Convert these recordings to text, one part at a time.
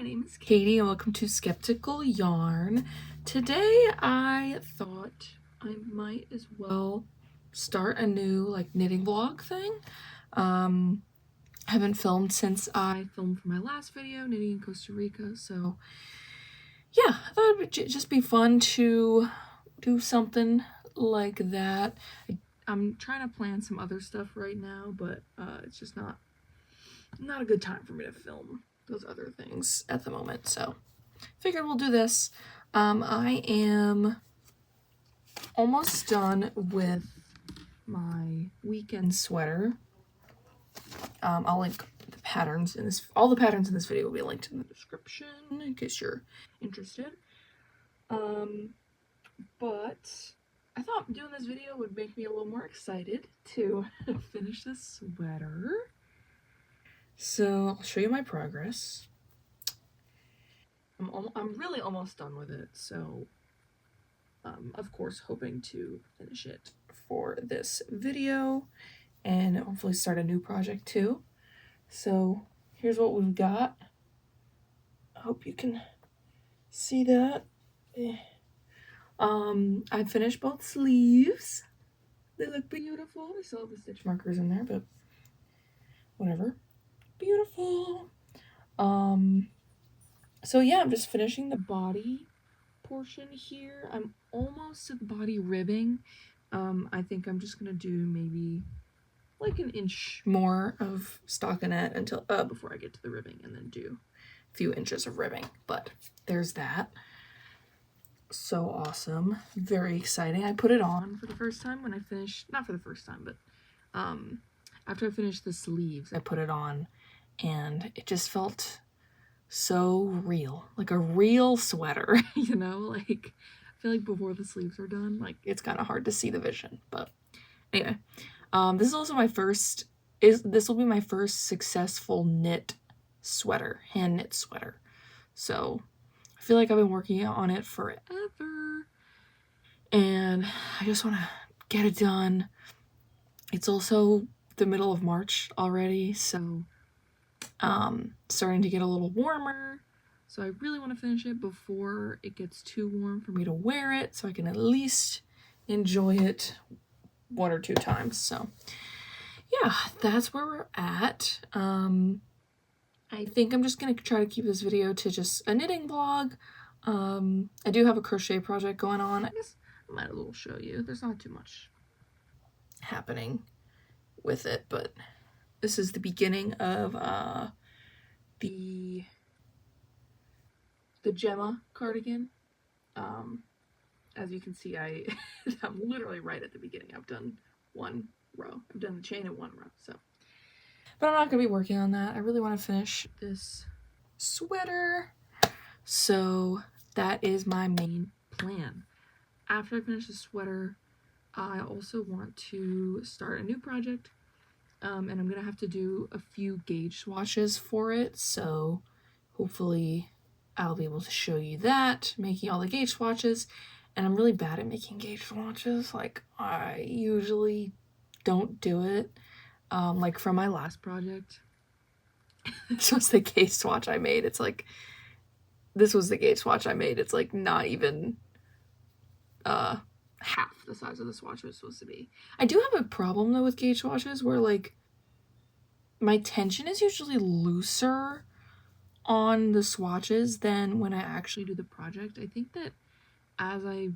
my name is Katie and welcome to Skeptical Yarn. Today I thought I might as well start a new knitting vlog thing. I haven't filmed since I filmed for my last video, knitting in Costa Rica, so yeah, I thought it would just be fun to do something like that. I'm trying to plan some other stuff right now, but it's just not a good time for me to film those other things at the moment, so figured we'll do this. I am almost done with my weekend sweater. I'll link the patterns in this, all the patterns in this video will be linked in the description in case you're interested. But I thought doing this video would make me a little more excited to finish this sweater. So I'll show you my progress. I'm really almost done with it, so of course hoping to finish it for this video and hopefully start a new project too. So here's what we've got. I hope you can see that. I finished both sleeves. They look beautiful. I still have the stitch markers in there, but whatever. Beautiful. So yeah, I'm just finishing the body portion here. I'm almost to the body ribbing. I think I'm just gonna do maybe like an inch more of stockinette until before I get to the ribbing, and then do a few inches of ribbing. But there's that. So awesome. Very exciting. I put it on for the first time when I finished, not for the first time, but after I finished the sleeves, I put it on and it just felt so real, like a real sweater. You know, like I feel like before the sleeves are done, like it's kind of hard to see the vision. But anyway, this is also my first, this will be my first successful knit sweater, hand knit sweater. So I feel like I've been working on it forever and I just want to get it done. It's also the middle of March already, so starting to get a little warmer, so I really want to finish it before it gets too warm for me to wear it, so I can at least enjoy it one or two times. So yeah, that's where we're at. I think I'm just gonna try to keep this video to just a knitting vlog. I do have a crochet project going on. I guess I might as well show you. There's not too much happening with it, but this is the beginning of the Gemma cardigan. As you can see, I'm literally right at the beginning. I've done one row. I've done the chain in one row, so. But I'm not gonna be working on that. I really want to finish this sweater. So that is my main plan. After I finish the sweater, I also want to start a new project. And I'm gonna have to do a few gauge swatches for it, so hopefully I'll be able to show you that, making all the gauge swatches. And I'm really bad at making gauge swatches. Like, I usually don't do it. Like from my last project, this was the gauge swatch I made. It's like, this was the gauge swatch I made. It's like not even half the size of the swatch was supposed to be. I do have a problem though with gauge swatches where like my tension is usually looser on the swatches than when I actually do the project. I think that as I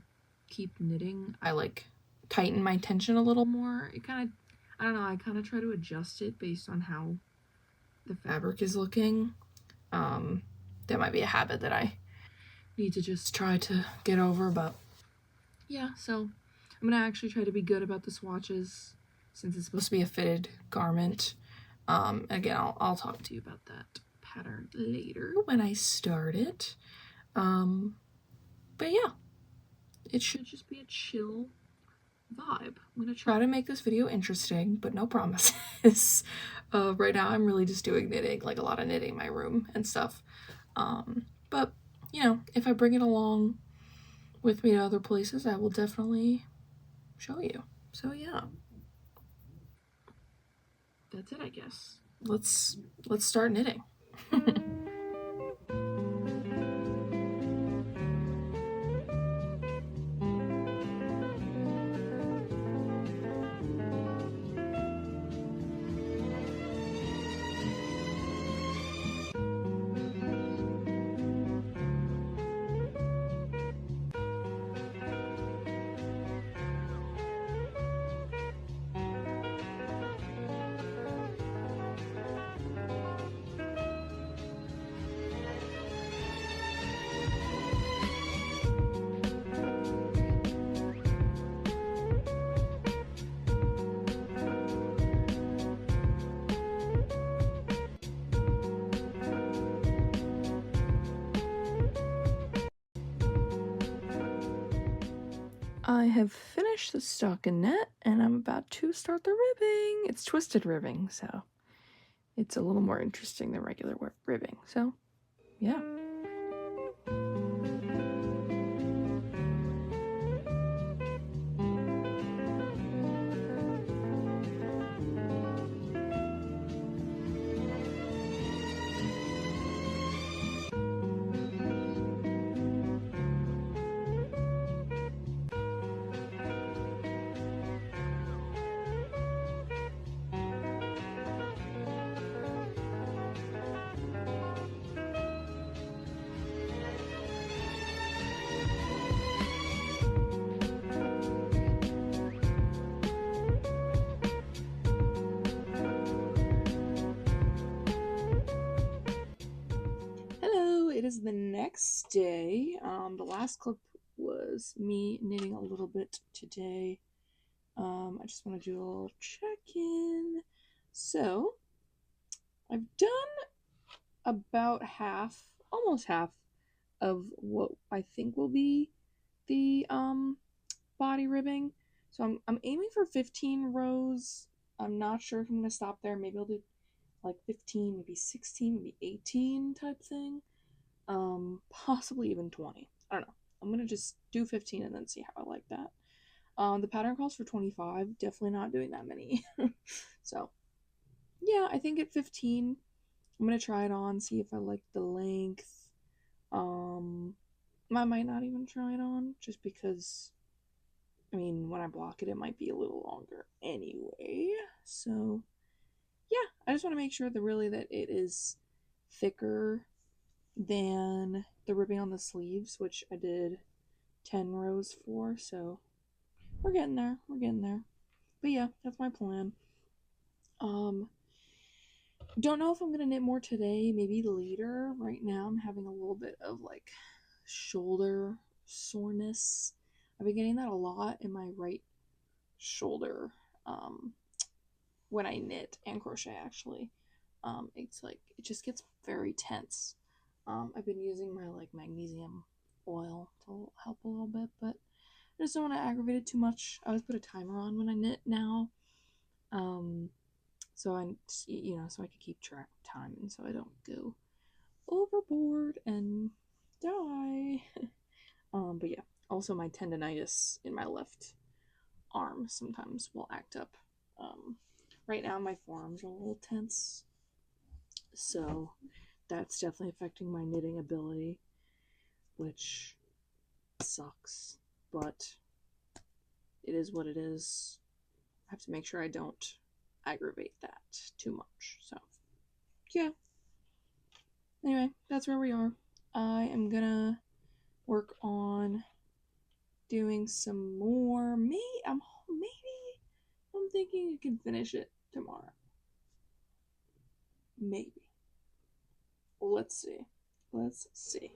keep knitting, I like tighten my tension a little more. It kind of, I don't know, I kind of try to adjust it based on how the fabric is looking. That might be a habit that I need to just try to get over, but yeah, so I'm gonna actually try to be good about the swatches since it's supposed to be a fitted garment. Again, I'll talk to you about that pattern later when I start it. But yeah, it should just be a chill vibe. I'm gonna try to make this video interesting, but no promises. Right now I'm really just doing knitting, like a lot of knitting in my room and stuff. But you know, if I bring it along with me to other places, I will definitely show you. So yeah, that's it, I guess. Let's start knitting. I have finished the stockinette and I'm about to start the ribbing. It's twisted ribbing, so it's a little more interesting than regular ribbing. So, yeah. It is the next day. The last clip was me knitting a little bit today. I just want to do a little check-in. So, I've done about half, almost half, of what I think will be the body ribbing. So I'm aiming for 15 rows. I'm not sure if I'm gonna stop there. Maybe I'll do like 15, maybe 16, maybe 18 type thing. Possibly even 20. I don't know. I'm gonna just do 15 and then see how I like that. The pattern calls for 25. Definitely not doing that many. So yeah, I think at 15, I'm gonna try it on, see if I like the length. I might not even try it on just because, I mean, when I block it, it might be a little longer anyway. So yeah, I just want to make sure that it is thicker than the ribbing on the sleeves, which I did 10 rows for. So we're getting there. We're getting there. But yeah, that's my plan. Don't know if I'm gonna knit more today, maybe later. Right now I'm having a little bit of like shoulder soreness. I've been getting that a lot in my right shoulder when I knit and crochet actually. It's like it just gets very tense. I've been using my like magnesium oil to help a little bit, but I just don't want to aggravate it too much. I always put a timer on when I knit now. So so I can keep track of time and so I don't go overboard and die. But yeah, also my tendonitis in my left arm sometimes will act up. Right now my forearms are a little tense, so that's definitely affecting my knitting ability, which sucks, but it is what it is. I have to make sure I don't aggravate that too much. So yeah, anyway, that's where we are. I am gonna work on doing some more. Maybe I'm thinking I can finish it tomorrow. Maybe. Let's see. Let's see.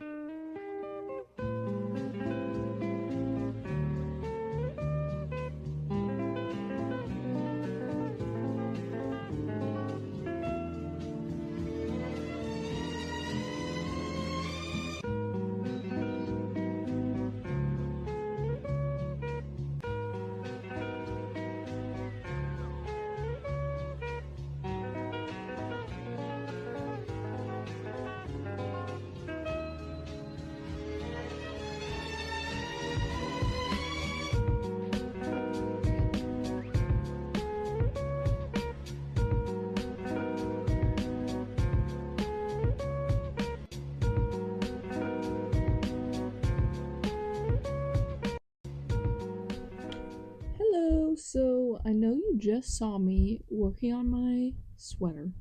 Hello, so I know you just saw me working on my sweater.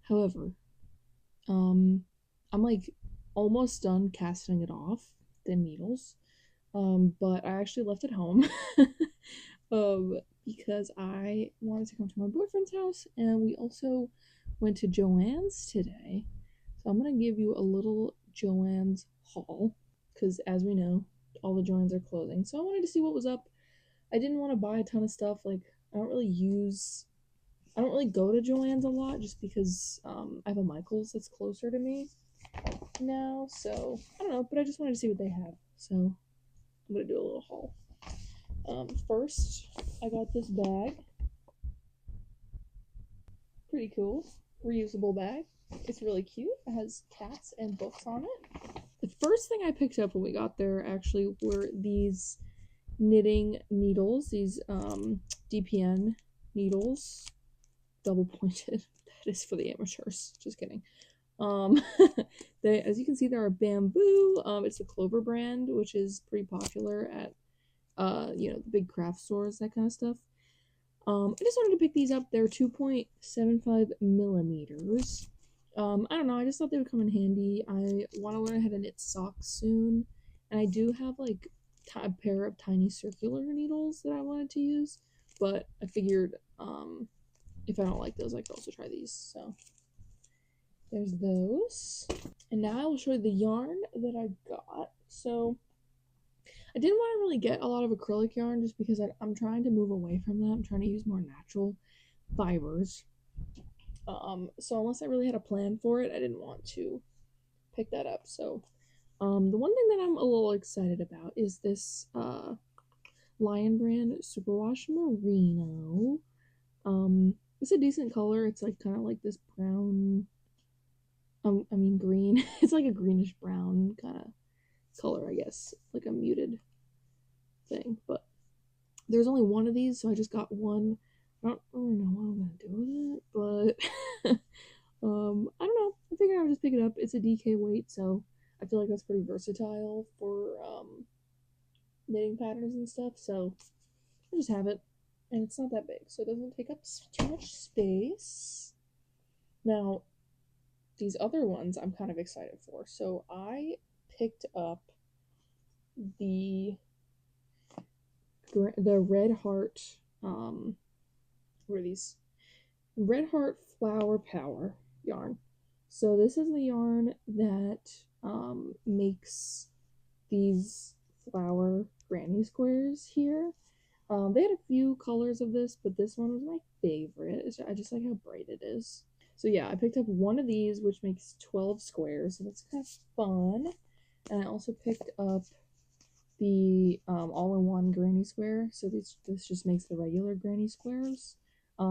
However, I'm like almost done casting it off, the needles. But I actually left it home. Because I wanted to come to my boyfriend's house and we also went to Joann's today. So I'm gonna give you a little Joann's haul because as we know, all the Joann's are closing. So I wanted to see what was up. I didn't want to buy a ton of stuff. Like I don't really go to Joann's a lot just because I have a Michael's that's closer to me now. So I don't know, but I just wanted to see what they have. So I'm gonna do a little haul. First, I got this bag. Pretty cool. Reusable bag. It's really cute. It has cats and books on it. The first thing I picked up when we got there actually were these knitting needles, these DPN needles, double pointed. That is for the amateurs. Just kidding. They, as you can see, there are bamboo. It's the Clover brand, which is pretty popular at the big craft stores, that kind of stuff. I just wanted to pick these up. They're 2.75 millimeters. I don't know. I just thought they would come in handy. I want to learn how to knit socks soon, and I do have like a pair of tiny circular needles that I wanted to use, but I figured if I don't like those, I could also try these. So there's those. And now I will show you the yarn that I got. So I didn't want to really get a lot of acrylic yarn just because I'm trying to move away from that. I'm trying to use more natural fibers. So unless I really had a plan for it, I didn't want to pick that up. So the one thing that I'm a little excited about is this Lion Brand Superwash Merino. It's a decent color. It's like kind of like this brown, green. It's like a greenish brown kind of color, I guess, like a muted thing. But there's only one of these, so I just got one. I don't really know what I'm gonna do with it, but I don't know. I figured I would just pick it up. It's a DK weight, so I feel like that's pretty versatile for knitting patterns and stuff. So I just have it, and it's not that big, so it doesn't take up too much space. Now, these other ones I'm kind of excited for. So I picked up the Red Heart. What are these? Red Heart Flower Power yarn. So this is the yarn that makes these flower granny squares here. They had a few colors of this, but this one was my favorite. I just like how bright it is. So yeah, I picked up one of these, which makes 12 squares, so that's kind of fun. And I also picked up the all-in-one granny square. So this just makes the regular granny squares.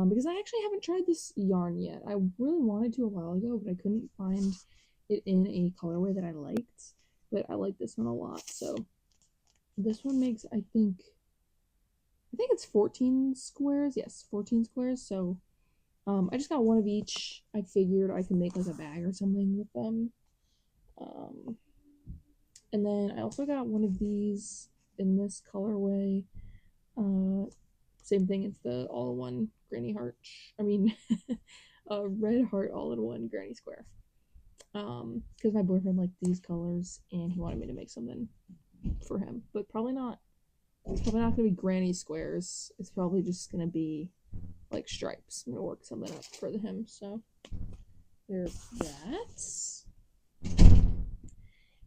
Because I actually haven't tried this yarn yet. I really wanted to a while ago, but I couldn't find it in a colorway that I liked. But I like this one a lot. So this one makes, I think it's 14 squares. Yes, 14 squares. So I just got one of each. I figured I could make like a bag or something with them. And then I also got one of these in this colorway. Same thing, it's the all-in-one granny heart. Red heart all-in-one granny square. Because my boyfriend liked these colors and he wanted me to make something for him. But probably not. It's probably not gonna be granny squares. It's probably just gonna be like stripes. I'm gonna work something up for him. So there's that.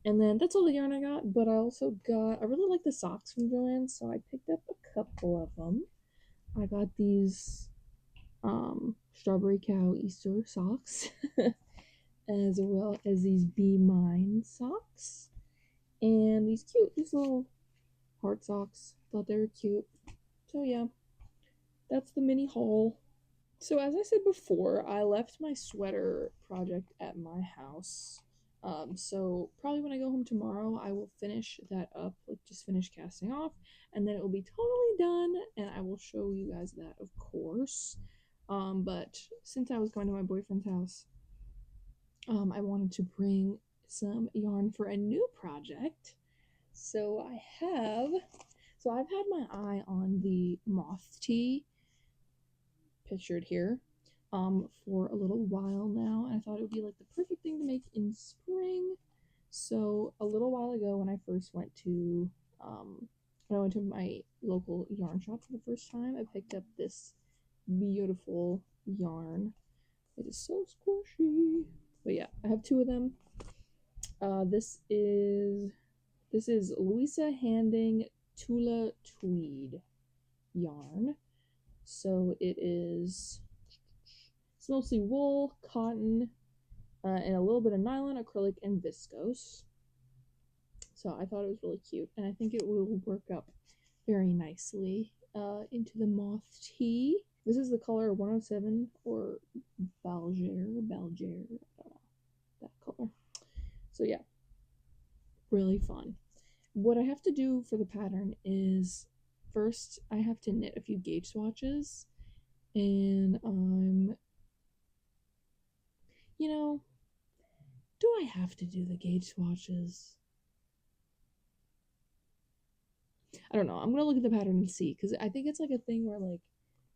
And then that's all the yarn I got, but I also I really like the socks from Joann, so I picked up a couple of them. I got these Strawberry Cow Easter socks, as well as these Be Mine socks, and these little heart socks. Thought they were cute. So yeah, that's the mini haul. So as I said before, I left my sweater project at my house. So probably when I go home tomorrow, I will finish that up, like just finish casting off, and then it will be totally done, and I will show you guys that, of course. But since I was going to my boyfriend's house, I wanted to bring some yarn for a new project. So I've had my eye on the moth tee pictured here for a little while now, and I thought it would be like the perfect thing to make in spring. So a little while ago, when I first went to my local yarn shop for the first time, I picked up this beautiful yarn. It is so squishy. But yeah, I have two of them. This is Louisa Handing Tula Tweed yarn. So it's mostly wool, cotton, and a little bit of nylon, acrylic, and viscose. So I thought it was really cute, and I think it will work up very nicely into the moth tea. This is the color 107 or Balger, that color. So yeah, really fun. What I have to do for the pattern is first I have to knit a few gauge swatches, and you know, do I have to do the gauge swatches? I don't know. I'm gonna look at the pattern and see, because I think it's like a thing where like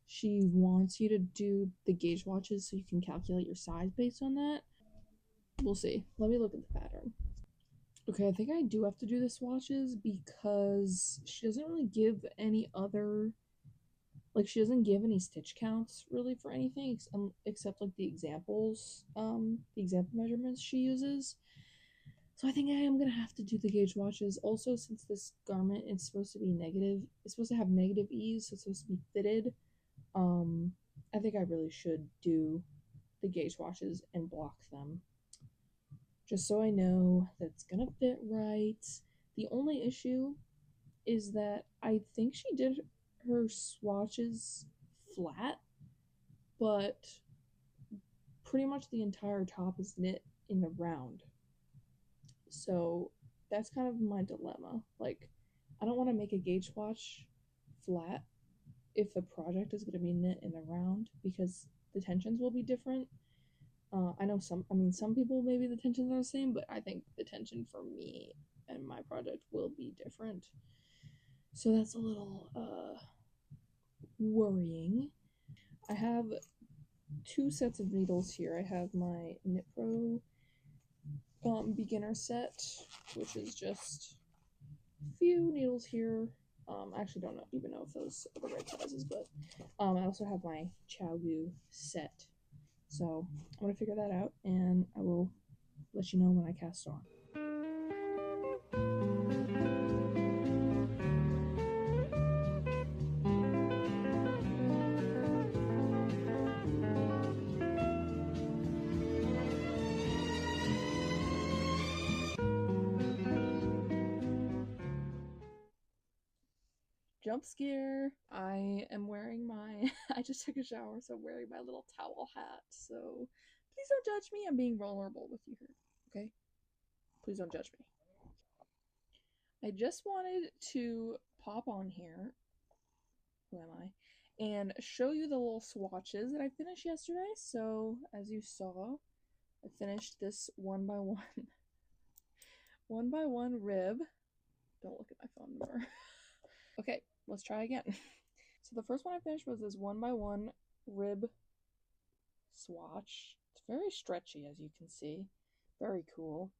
she wants you to do the gauge swatches so you can calculate your size based on that. We'll see. Let me look at the pattern. Okay, I think I do have to do the swatches because she doesn't really give any other, like she doesn't give any stitch counts really for anything except like the example measurements she uses. So I think I am gonna have to do the gauge swatches. Also, since this garment is supposed to be negative, it's supposed to have negative ease, so it's supposed to be fitted. I think I really should do the gauge swatches and block them, just so I know that it's gonna fit right. The only issue is that I think she did her swatches flat, but pretty much the entire top is knit in the round. So that's kind of my dilemma. Like, I don't want to make a gauge swatch flat if the project is going to be knit in the round because the tensions will be different. I know some people maybe the tensions are the same, but I think the tension for me and my project will be different. So that's a little worrying. I have two sets of needles here. I have my Knit Pro beginner set, which is just a few needles here. I actually don't even know if those are the right sizes, but I also have my ChiaoGoo set. So I'm gonna figure that out, and I will let you know when I cast on. Jump scare. I am wearing my I just took a shower, so I'm wearing my little towel hat. So please don't judge me. I'm being vulnerable with you here. Okay? Please don't judge me. I just wanted to pop on here. Who am I? And show you the little swatches that I finished yesterday. So as you saw, I finished this one by one rib. Don't look at my phone number. Okay, let's try again. So the first one I finished was this 1x1 rib swatch. It's very stretchy, as you can see. Very cool.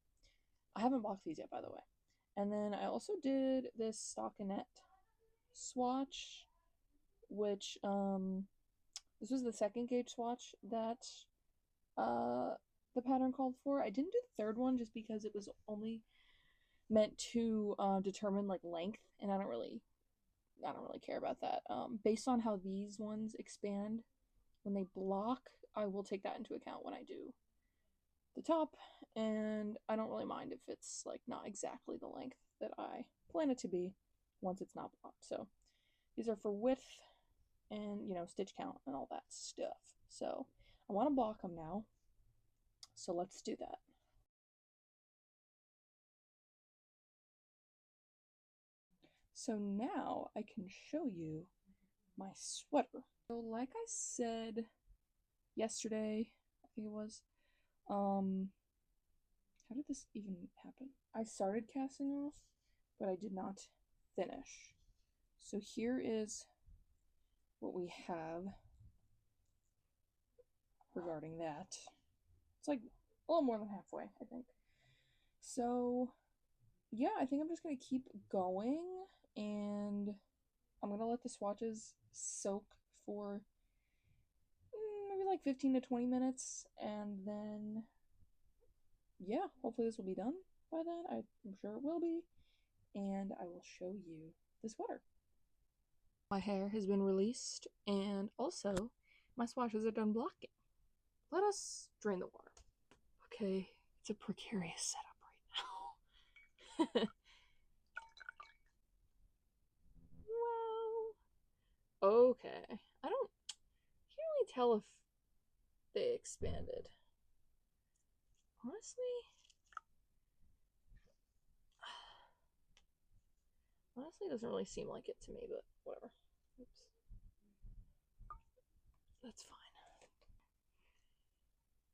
I haven't blocked these yet, by the way. And then I also did this stockinette swatch, which this was the second gauge swatch that the pattern called for. I didn't do the third one just because it was only meant to determine like length, and I don't really care about that. Based on how these ones expand when they block, I will take that into account when I do the top, and I don't really mind if it's like not exactly the length that I plan it to be once it's not blocked. So these are for width and stitch count and all that stuff. So I want to block them now, so let's do that. So now I can show you my sweater. So like I said yesterday, I think it was, how did this even happen? I started casting off, but I did not finish. So here is what we have regarding that. It's like a little more than halfway, I think. So yeah, I think I'm just gonna keep going, and I'm gonna let the swatches soak for maybe like 15 to 20 minutes, and then yeah, hopefully this will be done by then. I'm sure it will be, and I will show you the sweater. My hair has been released, and also my swatches are done blocking. Let us drain the water. Okay, it's a precarious setup right now. Okay. I can't really tell if they expanded. Honestly, it doesn't really seem like it to me, but whatever. Oops. That's fine.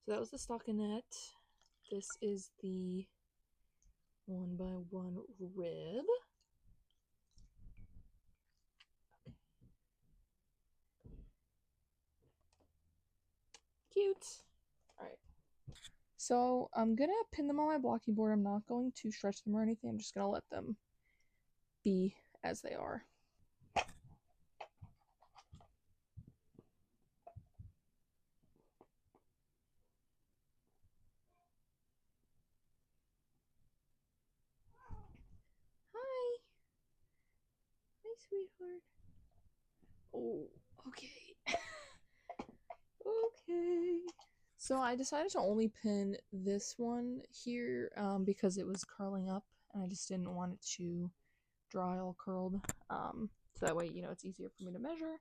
So that was the stockinette. This is the 1x1 rib. Cute. Alright. So I'm gonna pin them on my blocking board. I'm not going to stretch them or anything. I'm just gonna let them be as they are. Hi. Hi, sweetheart. Oh, okay. Okay. So I decided to only pin this one here because it was curling up and I just didn't want it to dry all curled. So that way, you know, it's easier for me to measure.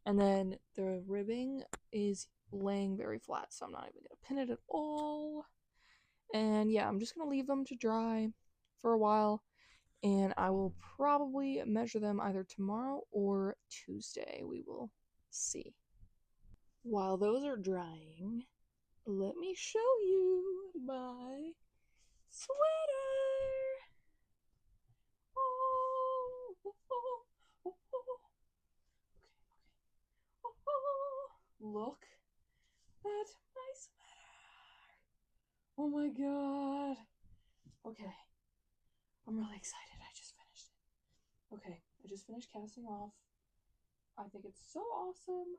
And then the ribbing is laying very flat, so I'm not even going to pin it at all. And yeah, I'm just going to leave them to dry for a while. And I will probably measure them either tomorrow or Tuesday. We will see. While those are drying, let me show you my sweater. Oh, oh, oh, oh, oh. Look at my sweater. Oh my god. Okay. I'm really excited. I just finished it. Okay. I just finished casting off. I think it's so awesome.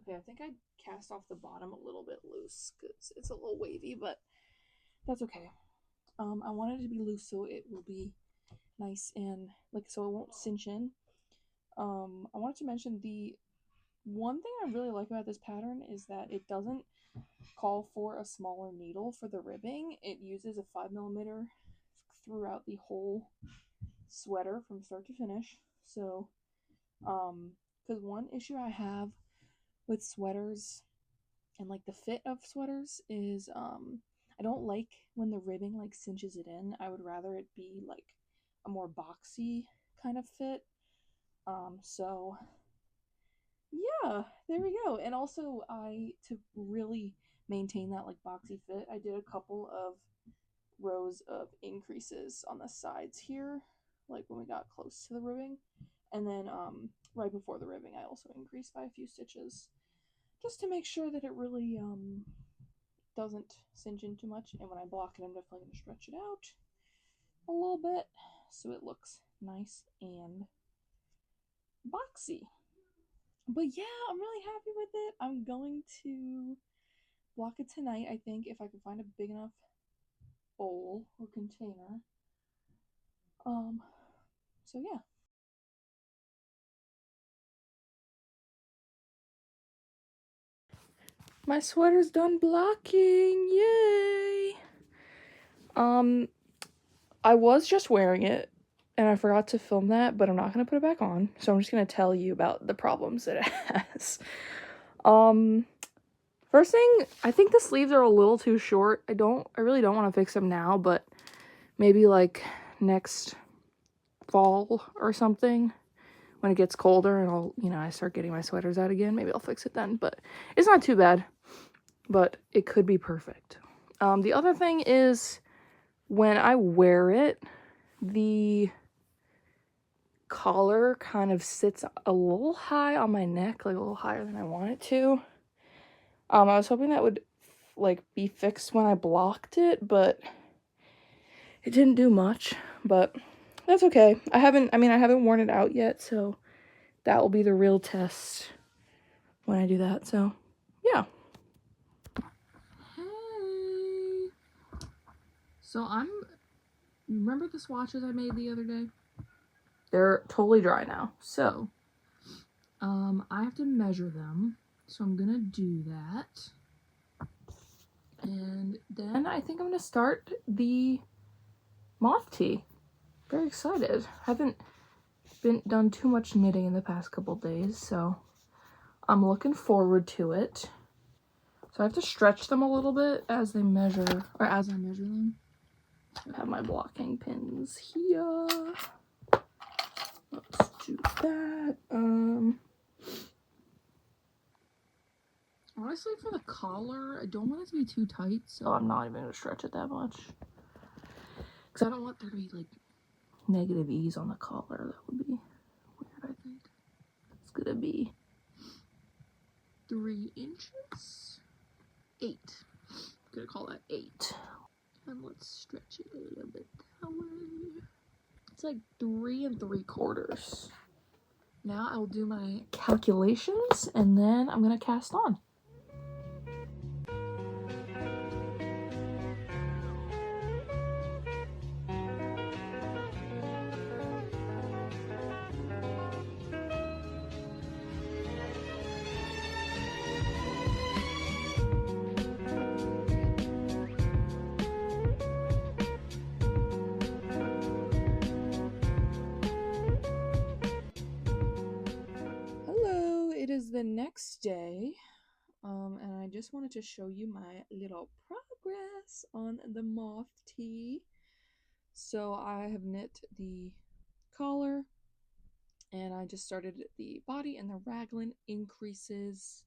Okay, I think I cast off the bottom a little bit loose because it's a little wavy, but that's okay. I want it to be loose so it will be nice and like so it won't cinch in. I wanted to mention the one thing I really like about this pattern is that it doesn't call for a smaller needle for the ribbing. It uses a 5mm throughout the whole sweater from start to finish. So, because one issue I have with sweaters and like the fit of sweaters is I don't like when the ribbing like cinches it in. I would rather it be like a more boxy kind of fit. So yeah, there we go. And also to really maintain that like boxy fit, I did a couple of rows of increases on the sides here, like when we got close to the ribbing. And then right before the ribbing I also increased by a few stitches just to make sure that it really doesn't cinch in too much. And when I block it, I'm definitely going to stretch it out a little bit so it looks nice and boxy. But yeah, I'm really happy with it. I'm going to block it tonight, I think, if I can find a big enough bowl or container. So yeah. My sweater's done blocking. Yay! I was just wearing it and I forgot to film that, but I'm not going to put it back on. So I'm just going to tell you about the problems that it has. First thing, I think the sleeves are a little too short. I really don't want to fix them now, but maybe like next fall or something when it gets colder and I start getting my sweaters out again. Maybe I'll fix it then, but it's not too bad, but it could be perfect. The other thing is when I wear it, the collar kind of sits a little high on my neck, like a little higher than I want it to. I was hoping that would like be fixed when I blocked it, but it didn't do much, but that's okay. I haven't worn it out yet, so that will be the real test when I do that. So, yeah. Hey. So remember the swatches I made the other day? They're totally dry now. So, I have to measure them. So I'm gonna do that. And then I think I'm gonna start the moth tee. Very excited. done too much knitting in the past couple days, so I'm looking forward to it. So I have to stretch them a little bit as they measure, or as I measure them. I have my blocking pins here. Let's do that. Honestly, for the collar, I don't want it to be too tight, so I'm not even gonna stretch it that much. Because I don't want there to be like negative ease on the collar. That would be weird, I think. It's gonna be 3 inches? 8. I'm gonna call that 8. And let's stretch it a little bit that way. It's like 3 3/4. Now I'll do my calculations and then I'm gonna cast on. Hello, it is the next day, and I just wanted to show you my little progress on the moth tee. So I have knit the collar, and I just started the body, and the raglan increases,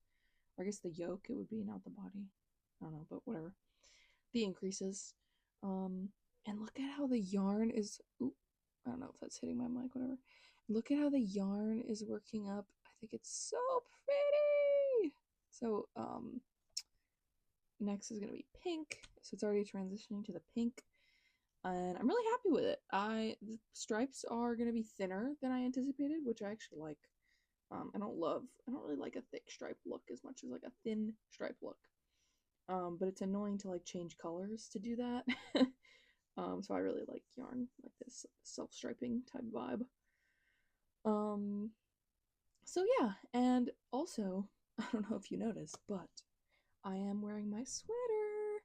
or I guess the yoke, it would be, not the body. I don't know, but whatever. The increases. And look at how the yarn is, ooh, I don't know if that's hitting my mic, whatever. Look at how the yarn is working up. I think it's so pretty. So, next is gonna be pink. So it's already transitioning to the pink. And I'm really happy with it. The stripes are gonna be thinner than I anticipated, which I actually like. I don't really like a thick stripe look as much as like a thin stripe look. But it's annoying to like change colors to do that. So I really like yarn like this self-striping type vibe. So yeah, and also, I don't know if you noticed, but I am wearing my sweater.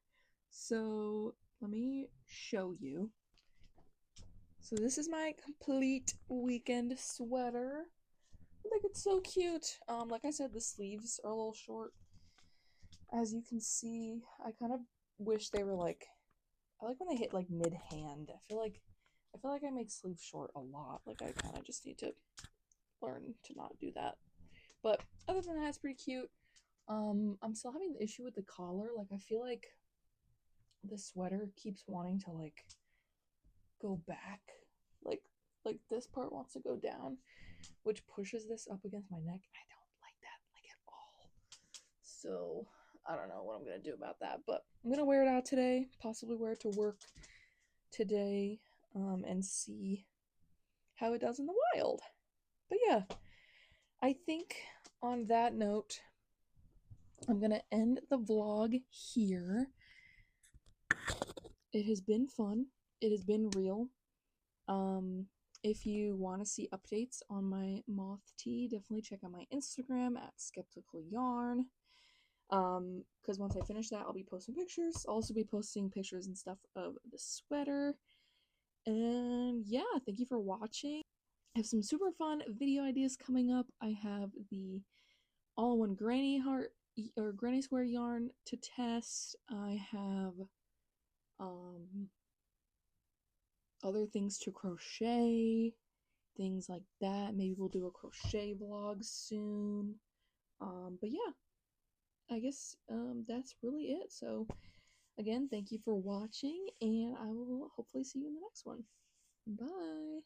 So let me show you. So this is my complete weekend sweater. I think it's so cute. Like I said, the sleeves are a little short. As you can see, I kind of wish they were like, I like when they hit like mid-hand. I feel like I make sleeves short a lot. Like I kind of just need to learn to not do that. But other than that, it's pretty cute. I'm still having the issue with the collar. Like I feel like the sweater keeps wanting to like go back. Like this part wants to go down, which pushes this up against my neck. I don't like that like at all. So I don't know what I'm gonna do about that, but I'm gonna wear it out today, possibly wear it to work today, and see how it does in the wild. But yeah, I think on that note, I'm gonna end the vlog here. It has been fun. It has been real. If you want to see updates on my moth tee, definitely check out my Instagram at Skeptical Yarn. Because once I finish that, I'll be posting pictures. I'll also be posting pictures and stuff of the sweater. And yeah, thank you for watching. I have some super fun video ideas coming up. I have the all-in-one granny heart or granny square yarn to test. I have other things to crochet, things like that. Maybe we'll do a crochet vlog soon. But yeah, I guess that's really it. So again, thank you for watching, and I will hopefully see you in the next one. Bye.